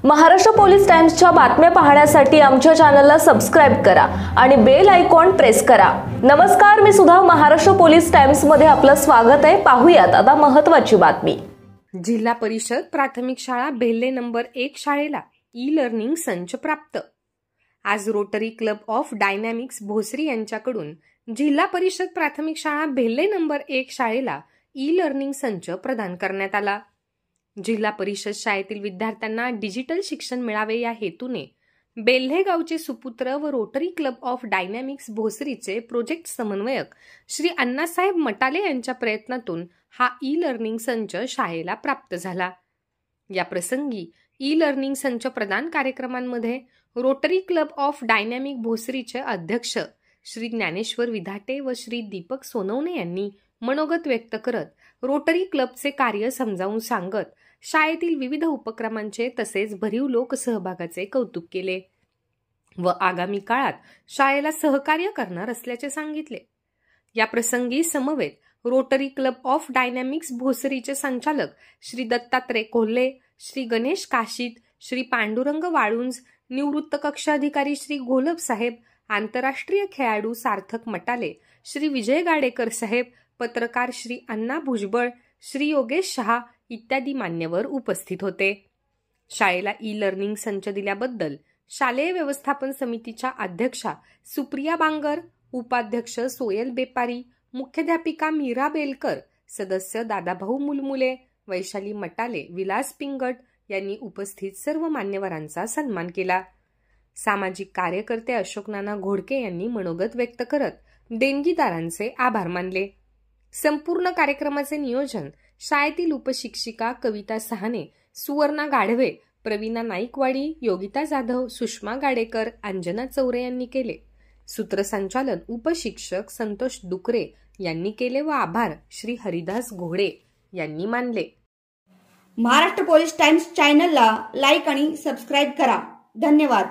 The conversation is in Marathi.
महाराष्ट्र पोलीस टाइम्सच्या बातम्या पाहण्यासाठी आमच्या चॅनलला सबस्क्राइब करा आणि बेल आयकॉन प्रेस करा। नमस्कार, मी सुधा महाराष्ट्र पोलीस टाइम्स मध्ये आपलं स्वागत आहे। पाहूयात आता महत्त्वाची बातमी। जिल्हा परिषद प्राथमिक शाळा बेल्ले नंबर 1 शाळेला ई लर्निंग संच प्राप्त। आज rotary Club of dynamics Bhosari यांच्याकडून जिल्हा परिषद प्राथमिक शाळा बेल्ले नंबर 1 शाळेला ई लर्निंग संच प्रदान करण्यात आला। जिल्हा परिषद शाळेतील विद्यार्थ्यांना डिजिटल शिक्षण मिळावे या हेतूने बेल्हे गावचे सुपुत्र व रोटरी क्लब ऑफ डायनॅमिक्स भोसरीचे प्रोजेक्ट समन्वयक श्री अण्णासाहेब मटाले यांच्या प्रयत्नातून हा ई लर्निंग संच शाळेला प्राप्त झाला। या प्रसंगी ई लर्निंग संच प्रदान कार्यक्रमांमध्ये रोटरी क्लब ऑफ डायनॅमिक भोसरीचे अध्यक्ष श्री ज्ञानेश्वर विधाटे व श्री दीपक सोनवणे यांनी मनोगत व्यक्त करत रोटरी क्लबचे कार्य समजावून सांगत शाळेतील विविध उपक्रमांचे तसेच भरीव लोकसहभागाचे कौतुक केले व आगामी काळात शाळेला सहकार्य करणार असल्याचे सांगितले। या प्रसंगी समवेत रोटरी क्लब ऑफ डायनॅमिक्स भोसरीचे संचालक श्री दत्तात्रय कोल्हे, श्री गणेश काशीद, श्री पांडुरंग वाळुंज, निवृत्त कक्ष अधिकारी श्री घोलप साहेब, आंतरराष्ट्रीय खेळाडू सार्थक मटाले, श्री विजय गाडेकर साहेब, पत्रकार श्री अण्णा भुजबळ, श्री योगेश शहा इत्यादी मान्यवर उपस्थित होते। शाळेला ई लर्निंग संच दिल्याबद्दल शालेय व्यवस्थापन समितीच्या अध्यक्षा सुप्रिया बांगर, उपाध्यक्ष सोयल बेपारी, मुख्याध्यापिका मीरा बेलकर, सदस्य दादाभाऊ मुलमुले, वैशाली मटाले, विलास पिंगट यांनी उपस्थित सर्व मान्यवरांचा सन्मान केला। सामाजिक कार्यकर्ते अशोक नाना घोडके यांनी मनोगत व्यक्त करत देणगीदारांचे आभार मानले। संपूर्ण कार्यक्रमाचे नियोजन शाळेतील उपशिक्षिका कविता सहाने, सुवर्णा गाढवे, प्रवीणा नाईकवाडी, योगिता जाधव, सुषमा गाडेकर, अंजना चौरे यांनी केले। सूत्रसंचालन उपशिक्षक संतोष दुकरे यांनी केले व आभार श्री हरिदास घोडे यांनी मानले। महाराष्ट्र पोलीस टाइम्स चॅनलला लाईक आणि सबस्क्राइब करा। धन्यवाद।